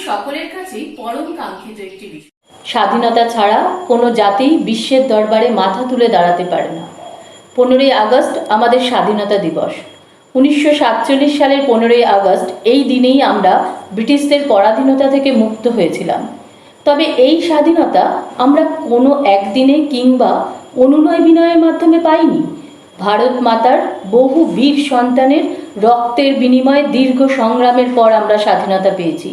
সকলের কাছেই পরম কাঙ্ক্ষিত একটি বিষয়। স্বাধীনতা ছাড়া কোনো জাতি বিশ্বের দরবারে মাথা তুলে দাঁড়াতে পারে না। 15ই আগস্ট আমাদের স্বাধীনতা দিবস। 1947 সালের 15ই আগস্ট এই দিনেই আমরা ব্রিটিশদের পরাধীনতা থেকে মুক্ত হয়েছিলাম। তবে এই স্বাধীনতা আমরা কোনো একদিনে কিংবা অনুনয় বিনয়ের মাধ্যমে পাইনি। ভারত মাতার বহু বীর সন্তানের রক্তের বিনিময়ে দীর্ঘ সংগ্রামের পর আমরা স্বাধীনতা পেয়েছি।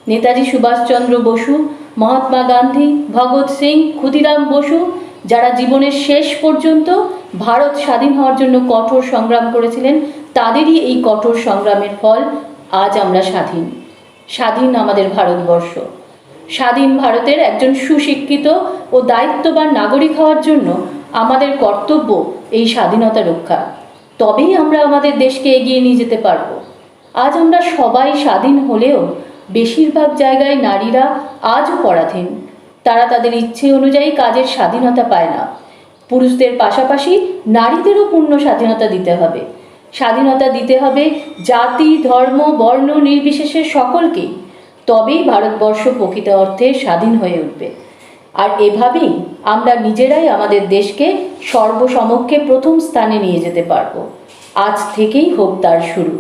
নেতাজি সুভাষচন্দ্র বসু, মহাত্মা গান্ধী, ভগৎ সিং, ক্ষুদিরাম বসু যারা জীবনের শেষ পর্যন্ত ভারত স্বাধীন হওয়ার জন্য কঠোর সংগ্রাম করেছিলেন, তাদেরই এই কঠোর সংগ্রামের ফল আজ আমরা স্বাধীন। স্বাধীন আমাদের ভারতবর্ষ। স্বাধীন ভারতের একজন সুশিক্ষিত ও দায়িত্ববান নাগরিক হওয়ার জন্য আমাদের কর্তব্য এই স্বাধীনতা রক্ষা। তবেই আমরা আমাদের দেশকে এগিয়ে নিয়ে যেতে পারব। আজ আমরা সবাই স্বাধীন হলেও বেশিরভাগ জায়গায় নারীরা আজও পরাধীন। তারা তাদের ইচ্ছে অনুযায়ী কাজের স্বাধীনতা পায় না। পুরুষদের পাশাপাশি নারীদেরও পূর্ণ স্বাধীনতা দিতে হবে। স্বাধীনতা দিতে হবে জাতি, ধর্ম, বর্ণ নির্বিশেষে সকলকেই। তবেই ভারতবর্ষ প্রকৃত অর্থে স্বাধীন হয়ে উঠবে। আর এভাবেই আমরা নিজেরাই আমাদের দেশকে সর্বসমক্ষে প্রথম স্থানে নিয়ে যেতে পারব। আজ থেকেই হোক তার শুরু।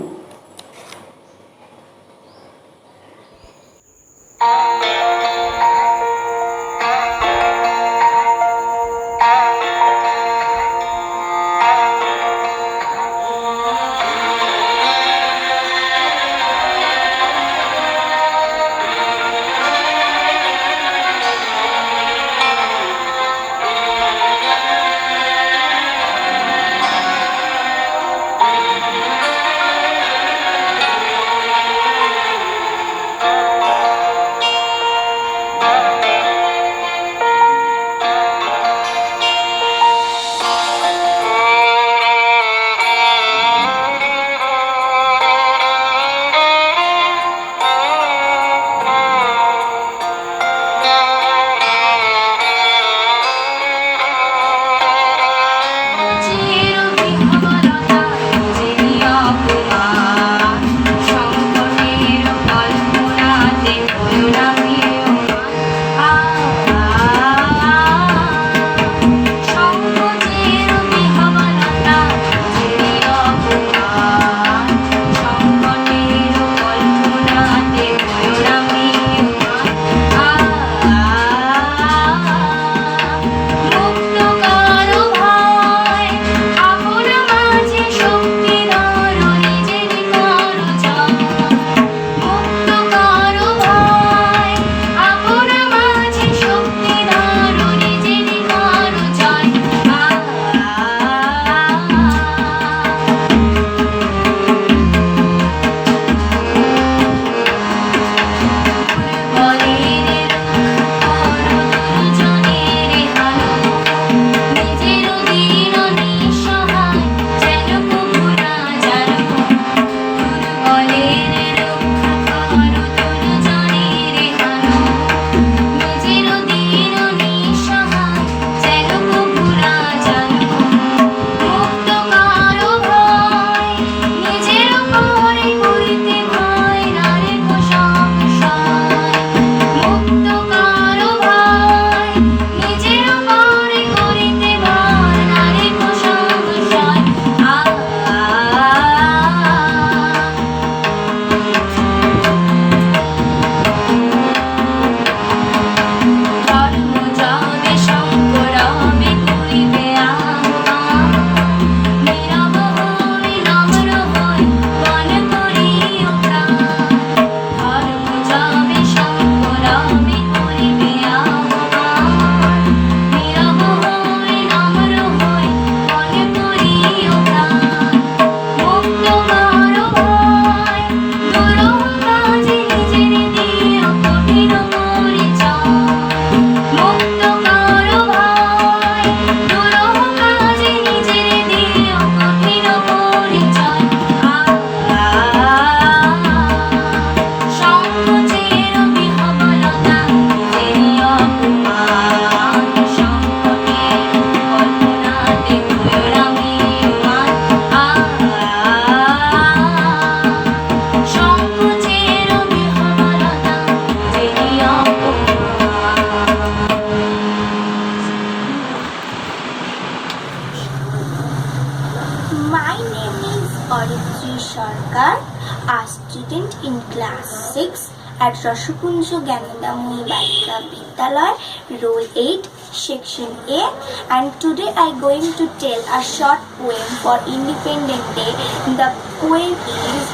in class 6 at Rashakunjo Ganandamohi Balika Vidyalaya, Role 8, Section A, and today I am going to tell a short poem for Independence Day. The poem is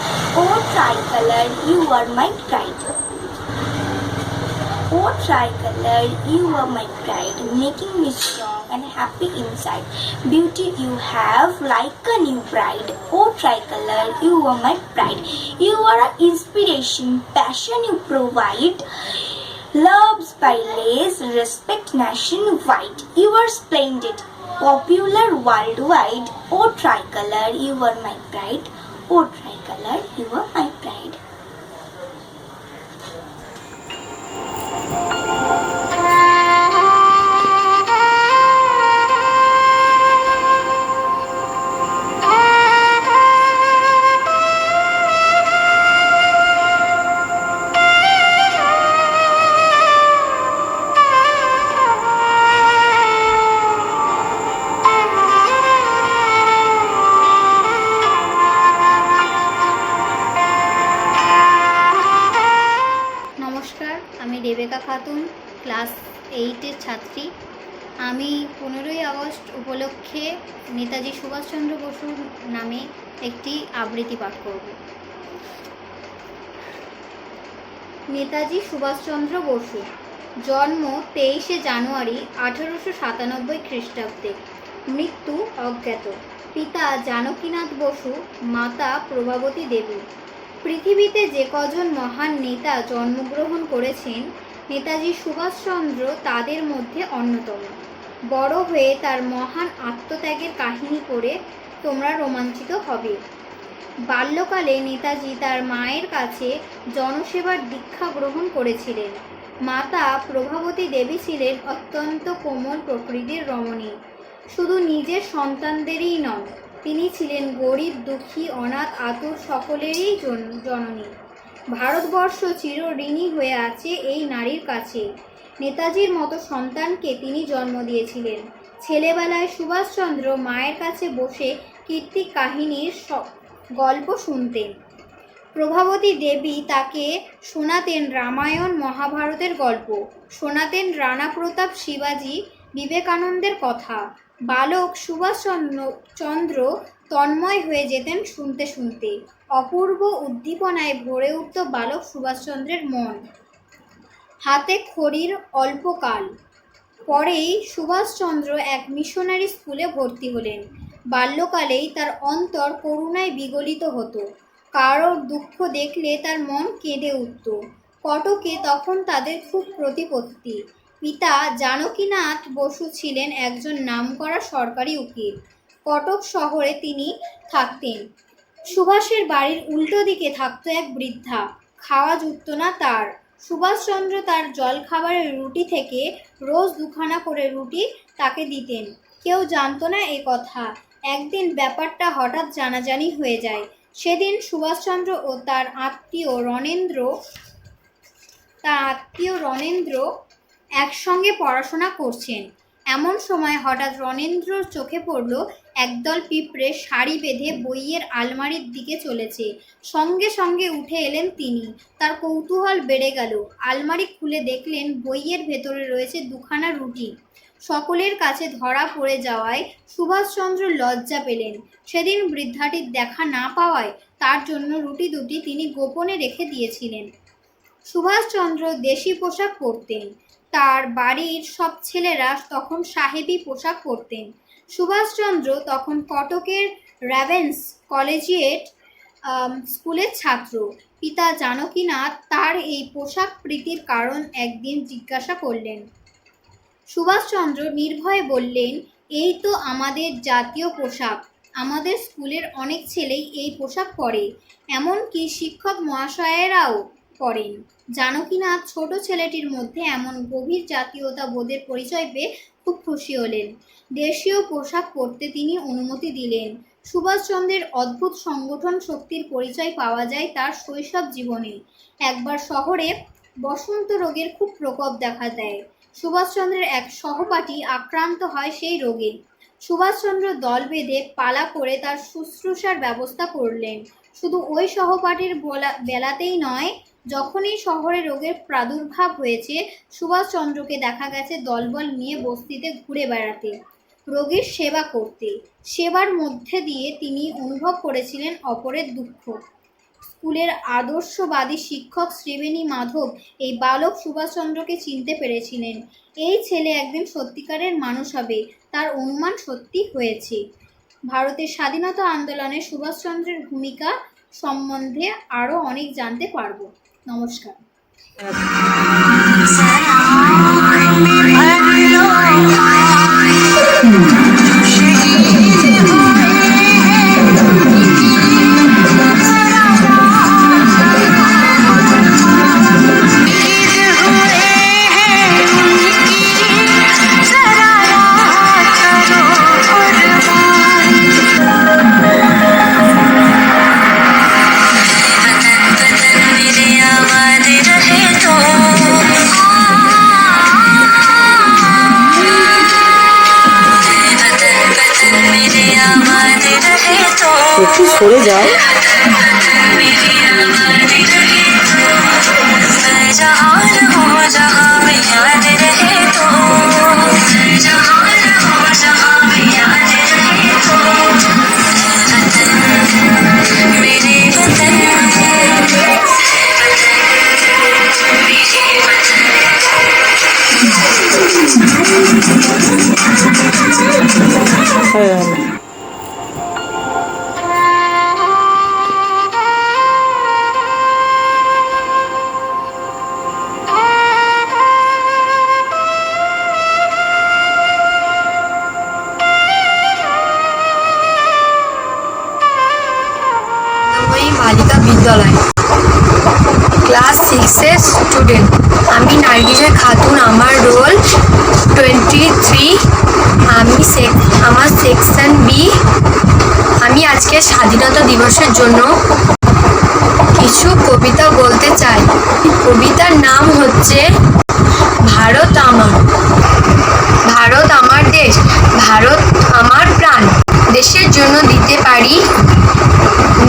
"Oh Tricolor, You Are My Pride." Oh Tricolor, you are my pride, making me strong and happy inside. Beauty you have like a new bride. Oh Tricolor, you are my pride. You are an inspiration, passion you provide. Loves by lace, respect nationwide. You are splendid, popular worldwide. Oh Tricolor, you are my pride. Oh Tricolor, you are my pride. নমস্কার, আমি Rebecca Khatun, class 8-এর ছাত্রী। আমি 15ই August উপলক্ষে নেতাজি সুভাষচন্দ্র বসুর নামে একটি আবৃত্তি পাঠ করব। নেতাজি সুভাষচন্দ্র বসু, জন্ম 23শে জানুয়ারি 1897 খ্রিস্টাব্দে, মৃত্যু অজ্ঞাত। পিতা জানকীনাথ বসু, মাতা প্রভাবতী দেবী। পৃথিবীতে যে কজন মহান নেতা জন্মগ্রহণ করেছেন, নেতাজি সুভাষচন্দ্র তাদের মধ্যে অন্যতম। বড় হয়ে তার মহান আত্মত্যাগের কাহিনী পড়ে তোমরা রোমাঞ্চিত হবে। বাল্যকালে নেতাজি তার মায়ের কাছে জনসেবার দীক্ষা গ্রহণ করেছিলেন। মাতা প্রভাবতী দেবী ছিলেন অত্যন্ত কোমল প্রকৃতির রমণী। শুধু নিজের সন্তানদেরই নন, তিনি ছিলেন গরিব, দুঃখী, অনাথ, আতুর সকলেরই জননী। ভারতবর্ষ চিরঋণী হয়ে আছে এই নারীর কাছে। নেতাজির মতো সন্তানকে তিনি জন্ম দিয়েছিলেন। ছেলেবেলায় সুভাষচন্দ্র মায়ের কাছে বসে কীর্তি কাহিনীর গল্প শুনতেন। প্রভাবতী দেবী তাকে শোনাতেন রামায়ণ, মহাভারতের গল্প, শোনাতেন রানা প্রতাপ, শিবাজি, বিবেকানন্দের কথা। বালক সুভাষচন্দ্র তন্ময় হয়ে যেতেন শুনতে শুনতে। অপূর্ব উদ্দীপনায় ভরে উঠত বালক সুভাষচন্দ্রের মন। হাতে খড়ির অল্পকাল পরেই সুভাষচন্দ্র এক মিশনারি স্কুলে ভর্তি হলেন। বাল্যকালেই তার অন্তর করুণায় বিগলিত হতো। কারোর দুঃখ দেখলে তার মন কেঁদে উঠত। কটকে তখন তাদের খুব প্রতিপত্তি। পিতা জানকীনাথ বসু ছিলেন একজন নামকরা সরকারি উকিল। কটক শহরে তিনি থাকতেন। সুভাষের বাড়ির উল্টো দিকে থাকত এক বৃদ্ধা। খাওয়া জুটত না তার। সুভাষচন্দ্র তার জলখাবারের রুটি থেকে রোজ দুখানা করে রুটি তাকে দিতেন। কেউ জানত না এ কথা। একদিন ব্যাপারটা হঠাৎ জানাজানি হয়ে যায়। সেদিন সুভাষচন্দ্র ও তার আত্মীয় রণেন্দ্র একসঙ্গে পড়াশোনা করছেন। এমন সময় হঠাৎ রণেন্দ্রর চোখে পড়ল একদল পিঁপড়ে সারি বেঁধে বইয়ের আলমারির দিকে চলেছে। সঙ্গে সঙ্গে উঠে এলেন তিনি। তার কৌতূহল বেড়ে গেল। আলমারি খুলে দেখলেন বইয়ের ভেতরে রয়েছে দুখানা রুটি। সকলের কাছে ধরা পড়ে যাওয়ায় সুভাষচন্দ্র লজ্জা পেলেন। সেদিন বৃদ্ধাটির দেখা না পাওয়ায় তার জন্য রুটি দুটি তিনি গোপনে রেখে দিয়েছিলেন। সুভাষচন্দ্র দেশি পোশাক পরতেন। তার বাড়ির সব ছেলেরা তখন সাহেবি পোশাক পরতেন। সুভাষচন্দ্র তখন কটকের রেভেন্স কলেজিয়েট স্কুলের ছাত্র। পিতা জানকীনাথ তার এই পোশাক প্রীতির কারণ একদিন জিজ্ঞাসা করলেন। সুভাষচন্দ্র নির্ভয়ে বললেন, এই তো আমাদের জাতীয় পোশাক। আমাদের স্কুলের অনেক ছেলেই এই পোশাক পরে, এমনকি শিক্ষক মহাশয়েরাও পরেন। জানকীনাথ ছোট ছেলেটির মধ্যে এমন গভীর জাতীয়তা বোধের পরিচয় পেয়ে খুব খুশি হলেন। দেশীয় পোশাক পরতে তিনি অনুমতি দিলেন। সুভাষচন্দ্রের অদ্ভুত সংগঠন শক্তির পরিচয় পাওয়া যায় তার শৈশব জীবনে। একবার শহরে বসন্ত রোগের খুব প্রকোপ দেখা দেয়। সুভাষচন্দ্রের এক সহপাঠী আক্রান্ত হয় সেই রোগে। সুভাষচন্দ্র দল বেঁধে পালা করে তার শুশ্রূষার ব্যবস্থা করলেন। শুধু ওই সহপাঠীর বেলাতেই নয়, যখনই শহরে রোগের প্রাদুর্ভাব হয়েছে, সুভাষচন্দ্রকে দেখা গেছে দলবল নিয়ে বস্তিতে ঘুরে বেড়াতে, রোগীর সেবা করতে। সেবার মধ্যে দিয়ে তিনি অনুভব করেছিলেন অপরের দুঃখ। স্কুলের আদর্শবাদী শিক্ষক শ্রীবেণী মাধব এই বালক সুভাষচন্দ্রকে চিনতে পেরেছিলেন। এই ছেলে একদিন সত্যিকারের মানুষ হবে, তার অনুমান সত্যি হয়েছে। ভারতের স্বাধীনতা আন্দোলনে সুভাষচন্দ্রের ভূমিকা সম্বন্ধে আরও অনেক জানতে পারব। নমস্কার। একটু সরে যাও। বালিকা বিদ্যালয় ক্লাস 6 এর স্টুডেন্ট। আমি নার্গিসা খাতুন, আমার রোল 23। আমার সেকশন বি। আমি আজকে স্বাধীনতা দিবসের জন্য কিছু কবিতা বলতে চাই। কবিতার নাম হচ্ছে ভারত আমার। ভারত আমার দেশ, ভারত আমার প্রাণ। দেশের জন্য দিতে পারি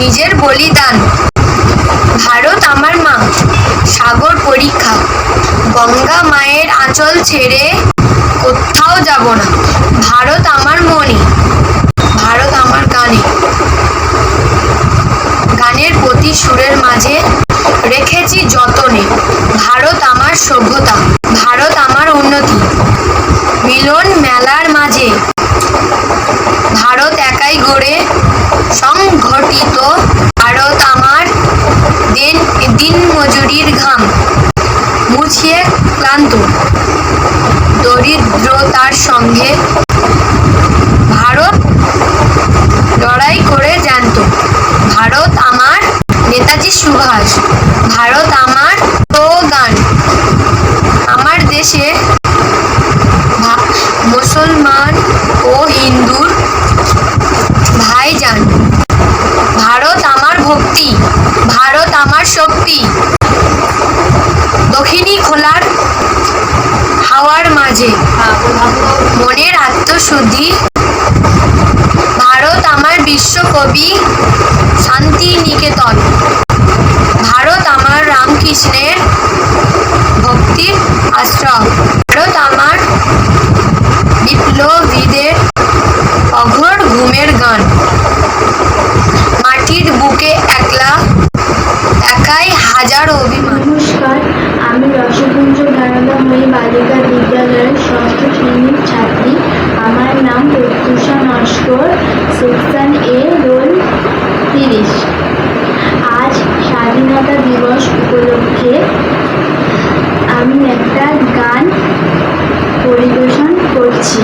নিজের বলিদান। ভারত আমার মা, সাগর পরীক্ষা। গঙ্গা মায়ের আঁচল ছেড়ে কোথাও যাব না। ভারত আমার মনে, ভারত আমার গানে। গানের প্রতি সুরের মাঝে রেখেছি যতনে। ভারত আমার সভ্যতা, ভারত আমার উন্নতি। মিলন মেলার মাঝে ভারত একাই গড়ে সংগঠিত। ভারত আমার দিন মজুরির ঘাম মুছিয়ে ক্লান্ত দরিদ্রতার সঙ্গে ভারত লড়াই করে জ্যান্ত। ভারত আমার নেতাজি সুভাষ, ভারত আমার স্লোগান। আমার দেশে মুসলমান ও হিন্দুর ভাইজান। ভারত আমার ভক্তি, ভারত আমার শক্তি। দক্ষিণী খোলার হাওয়ার মাঝে মনের আত্মশুদ্ধি। ভারত আমার বিশ্বকবি শান্তি নিকেতন। ভারত আমার রামকৃষ্ণের ভক্তির আশ্রম। ভারত আমার বিপ্লবীদের অঘোর ঘুমের গান। মাটির বুকে একলা একাই হাজার অভিমান। নমস্কার, আমি রসকুঞ্জ ধারণাময়ী বালিকা বিদ্যালয়ের ষষ্ঠ শ্রেণীর ছাত্রী। আমার নাম প্রত্যুষা নস্কর, সেকশন এ, রোল 30। আজ স্বাধীনতা দিবস উপলক্ষে আমি একটা গান পরিবেশন করছি।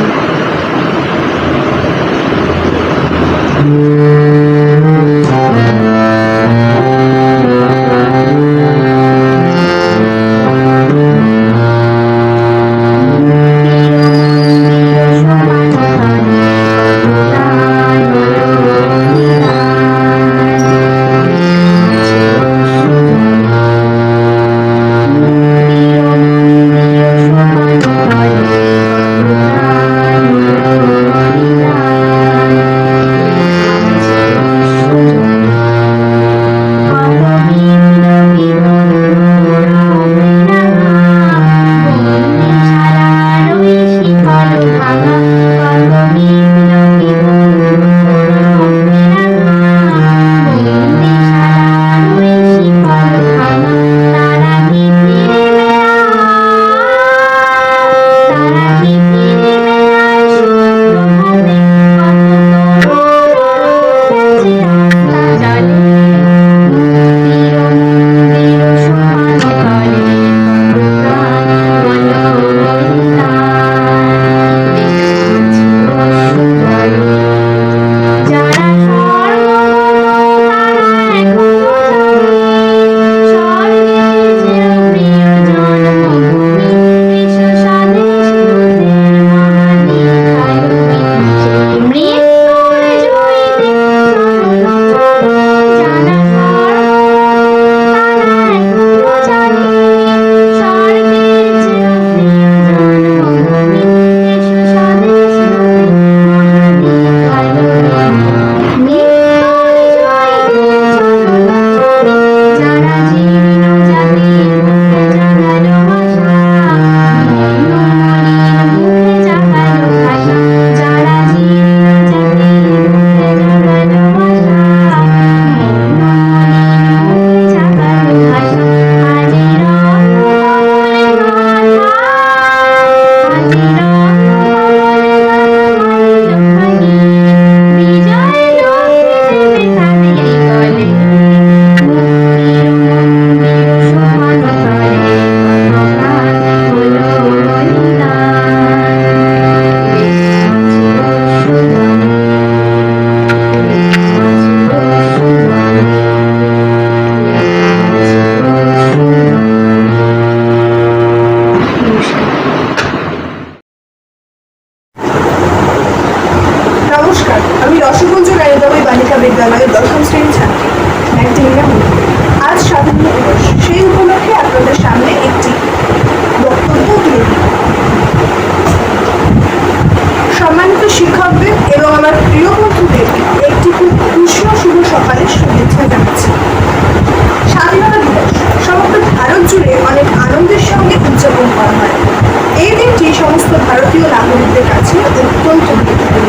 আনন্দের সঙ্গে উদযাপন করা হয়। এই দিনটি সমস্ত ভারতীয় নাগরিকদের কাছে অত্যন্ত গুরুত্বপূর্ণ,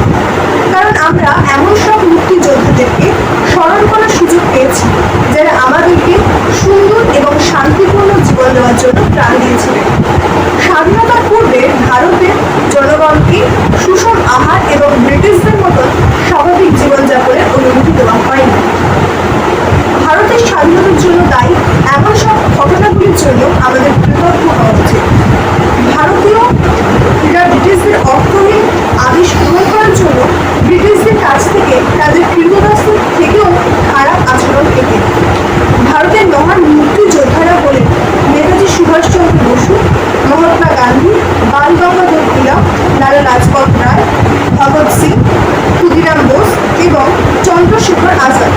কারণ আমরা এমন সব মুক্তিযোদ্ধাদেরকে স্মরণ করার সুযোগ পেয়েছি যারা আমাদেরকে সুন্দর এবং শান্তিপূর্ণ জীবন দেওয়ার জন্য প্রাণ দিয়েছিলেন। স্বাধীনতার পূর্বে ভারতের জনগণকে সুষম আহার এবং ব্রিটিশদের মতন স্বাভাবিক জীবনযাপনের অনুমতি দেওয়া হয়নি। ভারতের স্বাধীনতার জন্য দায়ী এমন সব ঘটনাগুলির জন্য আমাদের কৃতজ্ঞ হওয়া উচিত। ভারতীয়রা ব্রিটিশদের অর্থহীন আদেশ পূরণ করার জন্য ব্রিটিশদের কাছ থেকে তাদের কৃতদাসের থেকেও খারাপ আচরণ পেতেন। ভারতের মহান মুক্তিযোদ্ধারা হলেন নেতাজি সুভাষচন্দ্র বসু, মহাত্মা গান্ধী, বাল গঙ্গাধর তিলক, লালা লাজপত রায়, ভগৎ সিং, ক্ষুদিরাম বোস এবং চন্দ্রশেখর আজাদ।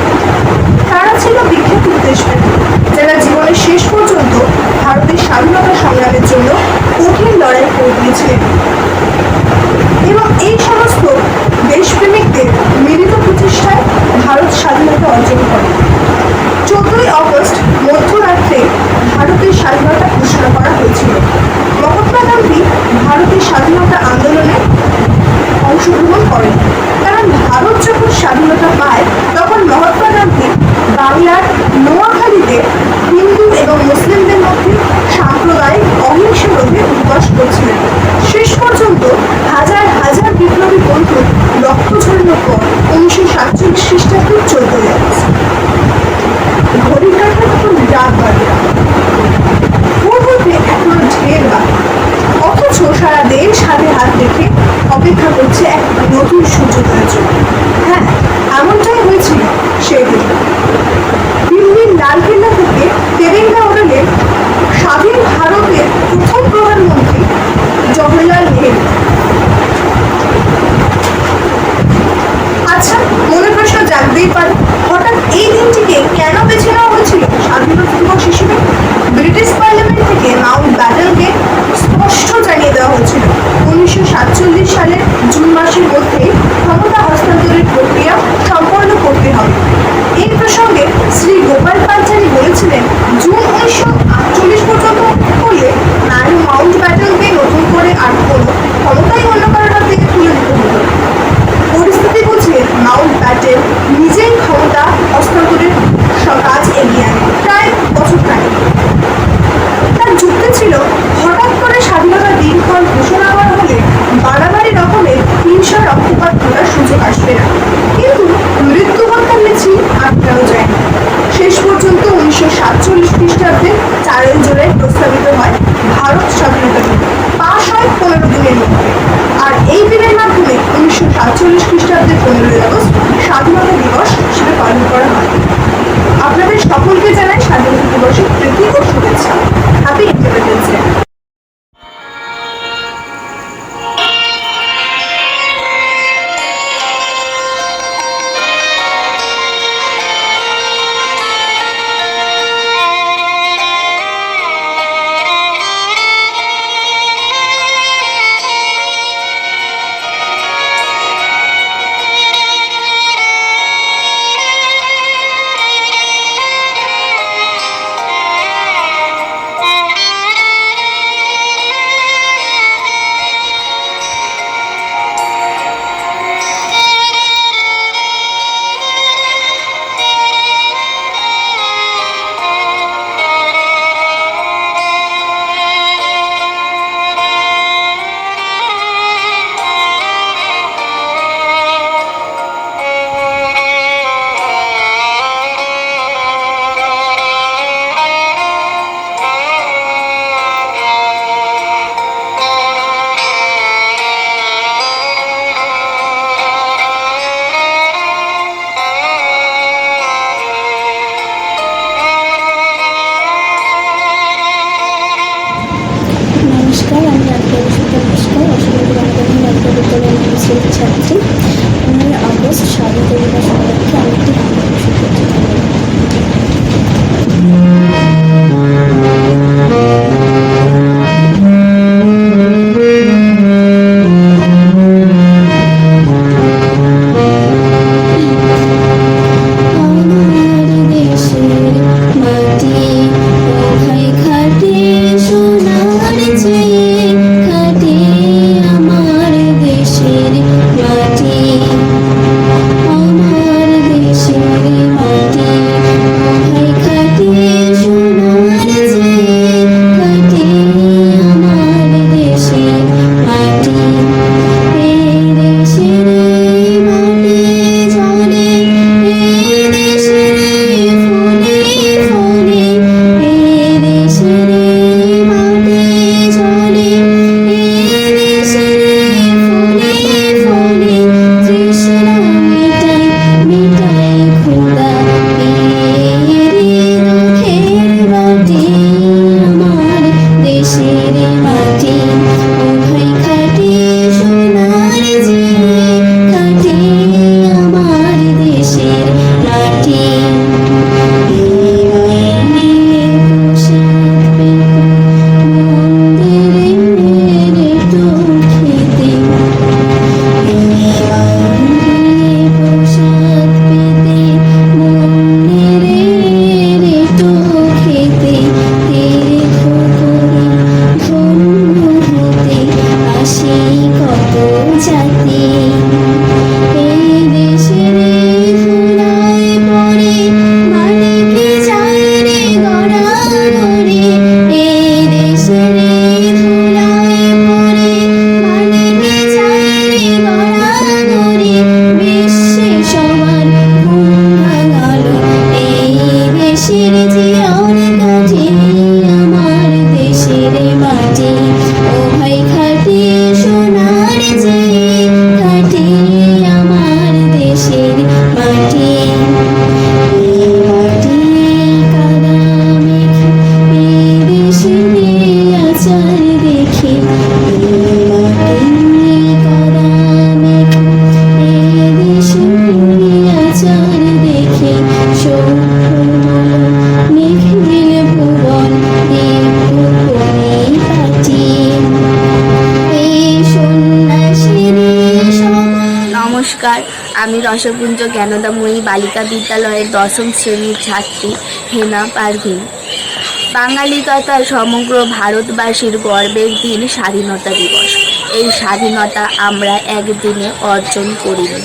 তারা ছিল বিখ্যাত দেশপ্রেমী যারা জীবনের শেষ পর্যন্ত ভারতের স্বাধীনতা সংগ্রামের জন্য কঠিন লড়াই করে দিয়েছিলেন, এবং এই সমস্ত দেশপ্রেমিকদের মিলিত প্রচেষ্টায় ভারত স্বাধীনতা অর্জন করে। 14ই অগস্ট মধ্যরাত্রে ভারতের স্বাধীনতা ঘোষণা করা হয়েছিল। মহাত্মা গান্ধী ভারতের স্বাধীনতা আন্দোলনে অংশগ্রহণ করেন, কারণ ভারত যখন স্বাধীনতা পায় তখন মহাত্মা গান্ধী বাংলার নোয়াখালীতে হিন্দু এবং মুসলিমদের মধ্যে সাম্প্রদায়িক অহিংসা রোধে উদ্বাস করছিলেন। শেষ পর্যন্ত হাজার হাজার বিপ্লবী বন্ধু রক্ত ঝরানোর পর 1947 খ্রিস্টাব্দে 14ই আগস্ট ঘড়ির কাঁটার মতন রাত বাড়ে ভোর হতে এখনো ঢের বাকি, অথচ সারা দেশ হাতে হাত রেখে অপেক্ষা করছে এক নতুন সূর্যোদয়ের জন্য। হ্যাঁ, এমনটাই হয়েছিল সেদিন। দিল্লির লালকেল্লা থেকে তেরেঙ্গা উড়ালেন স্বাধীন ভারতের প্রথম প্রধানমন্ত্রী জওহরলাল নেহেরু। আচ্ছা, মনে প্রশ্ন জাগতেই পারে, হঠাৎ এই দিনটিকে কেন বেছে নেওয়া হয়েছিল স্বাধীনতা দিবস হিসেবে? ব্রিটিশ পার্লামেন্ট থেকে মাউন্ট ব্যাটেলকে স্পষ্ট জানিয়ে দেওয়া হয়েছিল 1947 সালের জুন মাসের মধ্যে ক্ষমতা হস্তান্তরের প্রক্রিয়া সম্পন্ন করতে হবে। এই প্রসঙ্গে শ্রী গোপাল পাঞ্চালী বলেছিলেন, জুন 1948 পর্যন্ত করলে মাউন্ট ব্যাটেলকে নতুন করে আর কোনো ক্ষমতাই অন্য কারোর হাত থেকে তুলে দিতে হতো। পরিস্থিতি বুঝে মাউন্ট ব্যাটেল নিজেই ক্ষমতা হস্তান্তরের কাজ এগিয়ে আনে প্রায় বছরখানেক। তার যুক্তি ছিল, হঠাৎ করে স্বাধীনতা দিনক্ষণ ঘোষণা করা হলে বাড়াবাড়ি রকমের হিংসার রক্তপাত ঘটার সুযোগ আসবে না, কিন্তু মৃত্যু হত্যার মিছিল আটকানো যায় না। শেষ পর্যন্ত 1947 খ্রিস্টাব্দে 4 জুলাই প্রস্তাবিত হয় ভারত স্বাধীনতা দিবস, পাশ হয় 15 দিনের মধ্যে। আর এই দিনের মাধ্যমে 1947 খ্রিস্টাব্দের 15ই আগস্ট স্বাধীনতা দিবস হিসেবে পালন করা হয়। আপনাদের সকলকে জানাই স্বাধীনতা দিবসের প্রীতি ও শুভেচ্ছা। Happy independence day. নমস্কার, আমি আত্মবিশ্বাস নমস্কার অসমের বাংলা বিদ্যালয়ের ছাত্রী। 15 আগস্ট স্বাধীনতা দিবস উপলক্ষে আমি একটি গান পরিবেশন করছি। আমার দেশের মাটি ও ভাই ঘাটে নমস্কার, আমি রসপুঞ্জ জ্ঞানদাময়ী বালিকা বিদ্যালয়ের 10ম শ্রেণীর ছাত্রী হেনা পারভিন। বাঙালি তথা সমগ্র ভারতবাসীর গর্বের দিন স্বাধীনতা দিবস। এই স্বাধীনতা আমরা একদিনে অর্জন করিনি।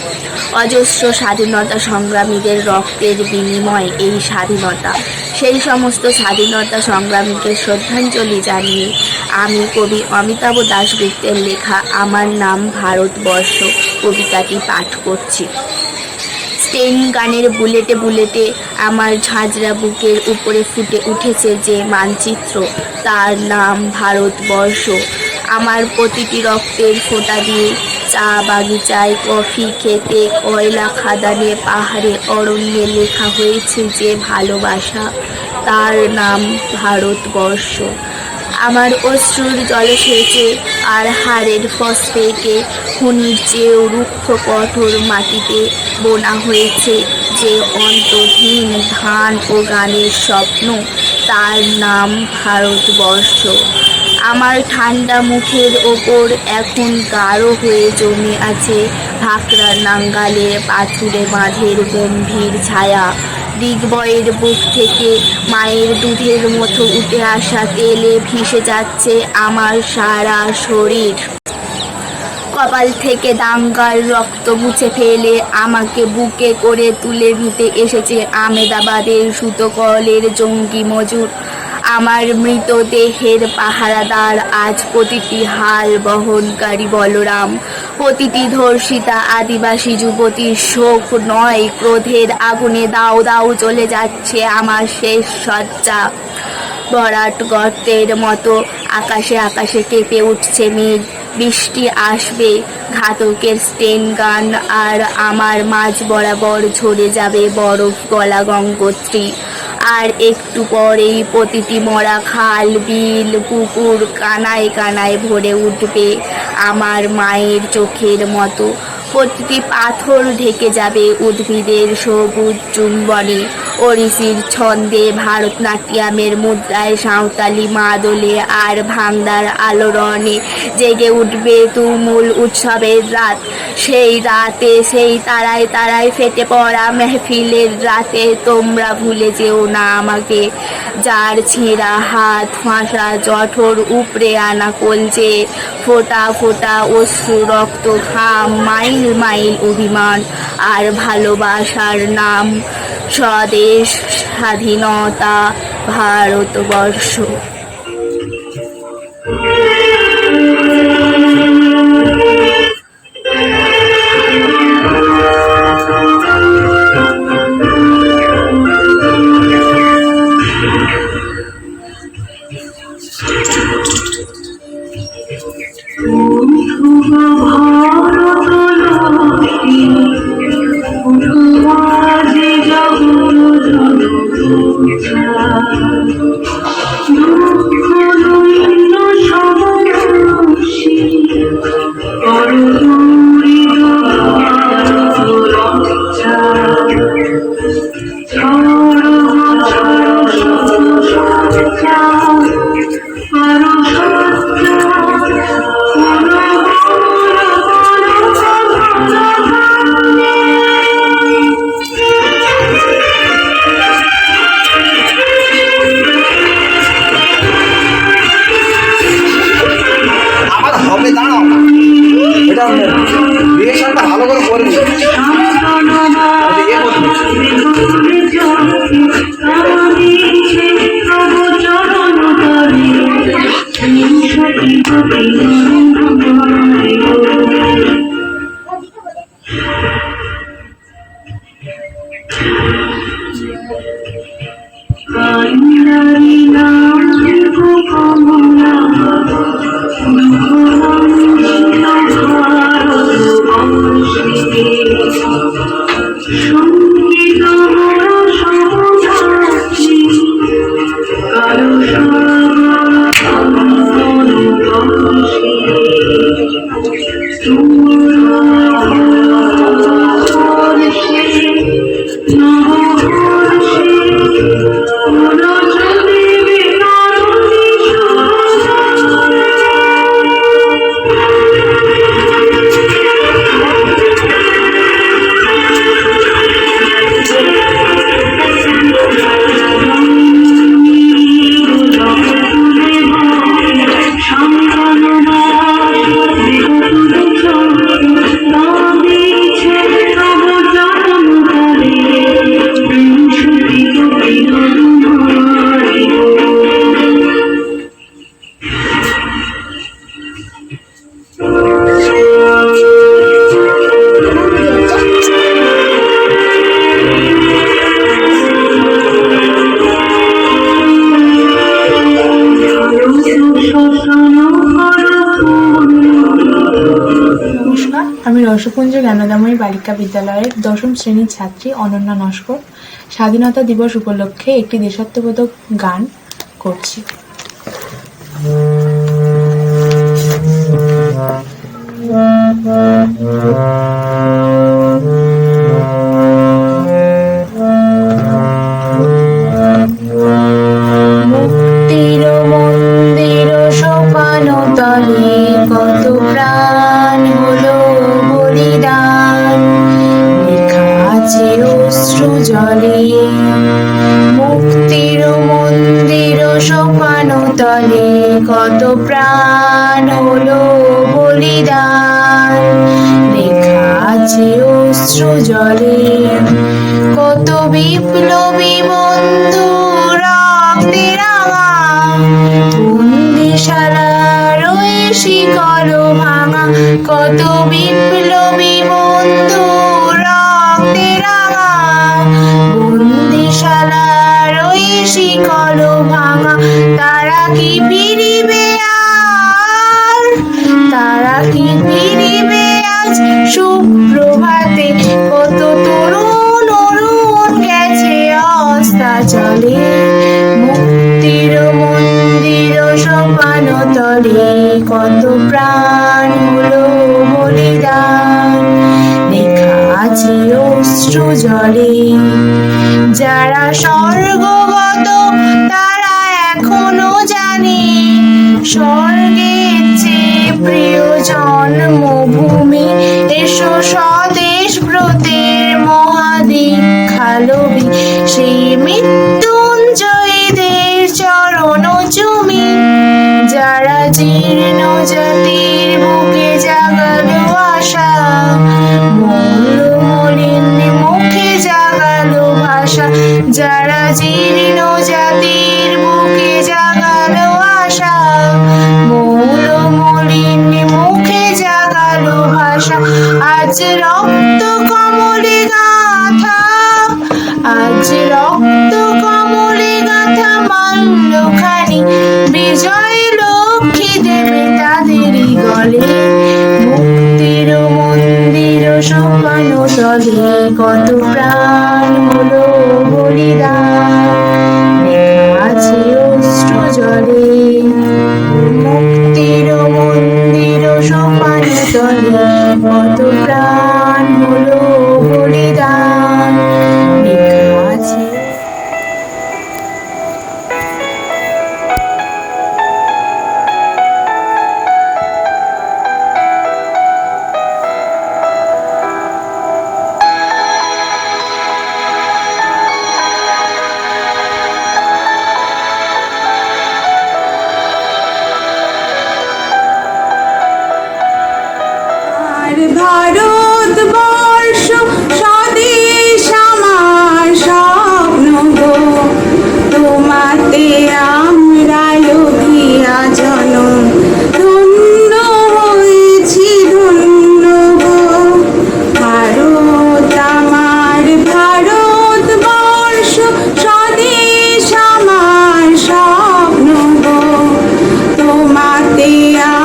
অজস্র স্বাধীনতা সংগ্রামীদের রক্তের বিনিময়ে এই স্বাধীনতা। সেই সমস্ত স্বাধীনতা সংগ্রামীকে শ্রদ্ধাঞ্জলি জানিয়ে আমি কবি অমিতাভ দাশগুপ্তের লেখা আমার নাম ভারতবর্ষ কবিতাটি পাঠ করছি। স্টেন গানের বুলেটে বুলেটে আমার ঝাঁঝরা বুকের উপরে ফুটে উঠেছে যে মানচিত্র, তার নাম ভারতবর্ষ। আমার প্রতিটি রক্তের ফোঁটা দিয়ে চা বাগিচায়, কফি খেতে, কয়লা খাদানে, পাহাড়ে, অরণ্যে লেখা হয়েছে যে ভালোবাসা, তার নাম ভারতবর্ষ। আমার অশ্রুর জলসেচে আর হাড়ের ফসফেটে খুনির চেয়েও রুক্ষ কঠোর মাটিতে বোনা হয়েছে যে অন্তহীন ধান ও গানের স্বপ্ন, তার নাম ভারতবর্ষ। আমার ঠান্ডা মুখের ওপর এখন গাঢ় হয়ে জমে আছে ভাকরা নাঙ্গালের পাথুরে বাঁধের গম্ভীর ছায়া। দিগ্বয়ের বুক থেকে মায়ের দুধের মতো উঠে আসা তেলে ভেসে যাচ্ছে আমার সারা শরীর। কপাল থেকে দাঙ্গার রক্ত মুছে ফেলে আমাকে বুকে করে তুলে নিতে এসেছে আমেদাবাদের সুতোকলের জঙ্গি মজুর। আমার মৃতদেহের পাহারাদার আজ প্রতিটি হাল বহনকারী বলরাম, প্রতিটি ধর্ষিতা আদিবাসী যুবতীর শোক নয়, ক্রোধের আগুনে দাউ দাউ চলে যাচ্ছে আমার শেষ শয্যা। ভরাট গর্তের মতো আকাশে আকাশে কেঁপে উঠছে মেঘ, বৃষ্টি আসবে। ঘাতকের স্টেন গান আর আমার মাঝ বরাবর ঝরে যাবে বরফ গলা গঙ্গোত্রী। আর একটু পরেই প্রতিটি মরা খাল, বিল, পুকুর কানায় কানায় ভরে উঠবে আমার মায়ের চোখের মতো। প্রতিটি পাথর ঢেকে যাবে উদ্ভিদের সবুজ চুম্বনে। ওড়িশির ছন্দে ভারতনাট্যমের মুদ্রায় সাঁওতালি মাদলে আর ভাংড়ার আলোড়নে জেগে উঠবে তুমুল উৎসবের রাত। সেই রাতে, সেই তারায় তারায় ফেটে পড়া মেহফিলের রাতে তোমরা ভুলে যেও না আমাকে। যার ছেঁড়া হাত, ফাঁসা জঠর, উপড়ে আনা কলজে, ফোঁটা ফোঁটা অশ্রু, রক্ত, ঘাম, মাইল মাইল অভিমান আর ভালোবাসার নাম স্বদেশ, স্বাধীনতা, ভারতবর্ষ। কারো নমস্কার, আমি রসপুঞ্জ জ্ঞানদাময়ী বালিকা বিদ্যালয়ের দশম শ্রেণীর ছাত্রী অনন্যা নস্কর। স্বাধীনতা দিবস উপলক্ষে একটি দেশাত্মবোধক গান করছি। মুক্তির মন্দির সোপান তলে কত প্রাণ হলো বলিদান, লেখা আছে অশ্রু জলে। মুক্তির মন্দির সোপান তলে কত প্রাণ হলো বলিদান, লেখা আছে অশ্রু জলে। কত বিপ্লবী বন্ধু রক্তে রাঙা, বন্দিশালার ওই শিকল ভাঙা। কত বিপ্লবী বন্ধু রক্তে রাঙা, বন্দিশালার ওই শিকল ভাঙা। তারা কি ফিরিবে আর, তারা কি ফিরিবে আজ সুপ্রভাতে? কত তরুণ অরুণ গেছে অস্তা চলে, মুক্তির মন্দির সোপান তলে কত প্রাণ হলো বলিদান, লেখা আছে অশ্রু জলে। যারা স্বর্গগত তারা এখনো জানে, স্বর্গের চেয়ে প্রিয় জন্মভূমি। এসো স্বদেশ ব্রতের মহাদীক্ষালবি, সেই মৃত্যুঞ্জয়ীদের চরণ চুমি। যারা জীর্ণ জাতির বুকে জাগালো আশা, মৌল মলিন মুখে জাগালো ভাষা। যারা জীর্ণ জাতির বুকে জাগালো আশা, মৌল মলিন মুখে জাগালো ভাষা। আজ রক্ত কমলে গাথা, আজ রক্ত কমলে গাথা মাল্যখানি, বিজয় লক্ষ্মী দেবে তাদেরই গলে। মুক্তির মন্দির সোপান তলে কত প্রাণ হলো বলিদান, লেখা আছে অশ্রু জলে। মুক্তির মন্দির সোপান তলে কত প্রাণ হলো বলিদান, লেখা আছে। ভারতবর্ষ স্বদেশ আমার স্বপ্ন গো, তোমাতে আমরা লগিয়া জনম ধন্য হয়েছি ধন্য গো। ভারত আমার ভারতবর্ষ স্বদেশ আমার স্বপ্ন গো, তোমাতে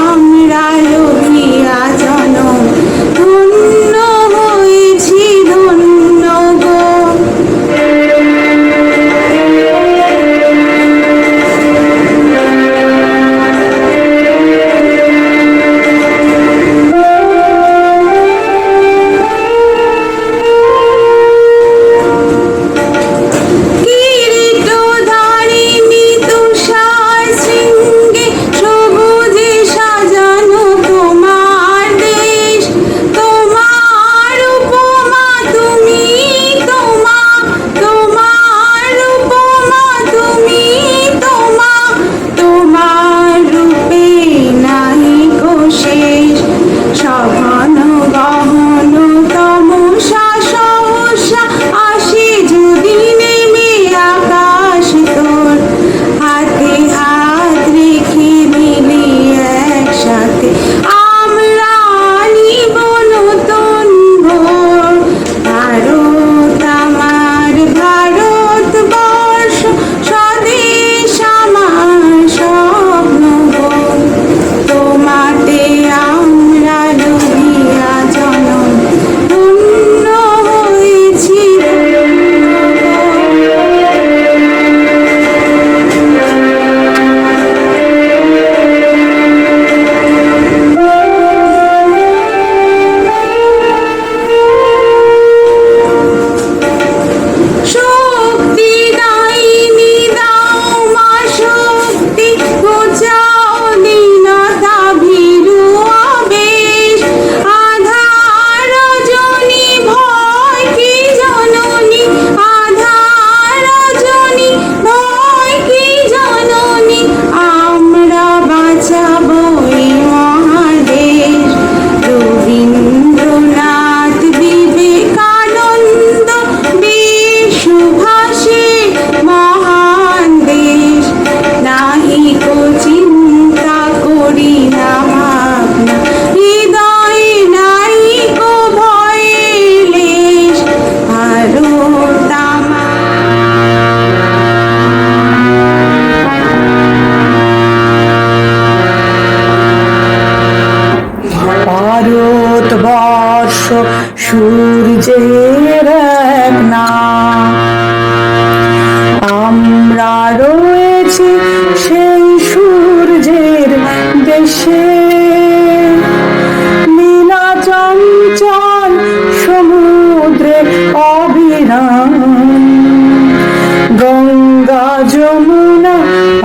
আমরা লগিয়া জনম ধন্য মিশে লীলা চঞ্চল সমুদ্রে অবিরাম গঙ্গা যমুনা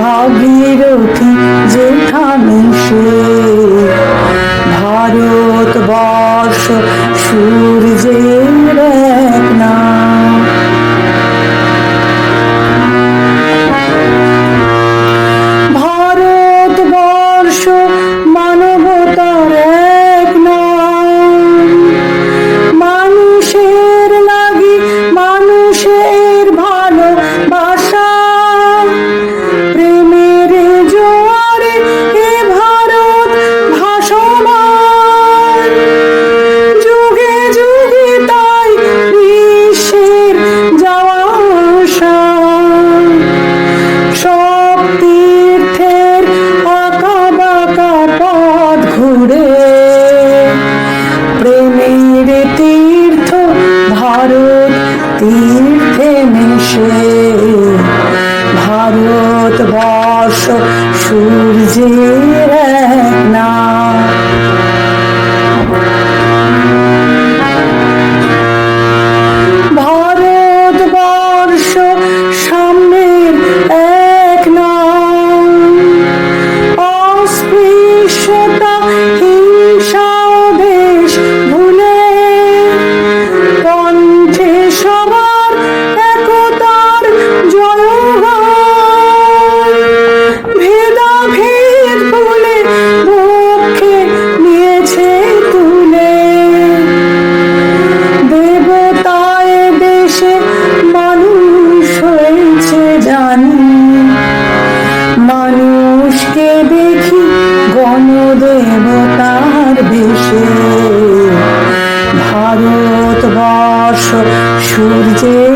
ভাগীরথী যেখানে সে ভারতবর্ষ সূর্যের এক নাম। ভারতবর্ষ মানবতার এক নাম। মানুষের লাগি মানুষের ভালোবাসা প্রেমের জোয়ারে এ ভারত ভাসমান যুগে যুগে তাই বিশ্বের যাওয়া আসা সব তীর্থের আঁকা বাঁকা পথ ঘুরে প্রেমের তীর্থ ভারত তীর্থে মিশে ভারতবর্ষ সূর্যের এক নাম। ভারতবর্ষ সাম্যের এক নাম। অস্পৃশ্যতা হিংসা দেশ ভুলে কণ্ঠে সবার একতার জয়গান ভেদাভেদ ভুলে বক্ষে নিয়েছে তুলে দেবতায় দেশে মানুষ হয়েছে জানি মানুষকে দেখি গণদেবতার বেশে ভারতবর্ষ সূর্যের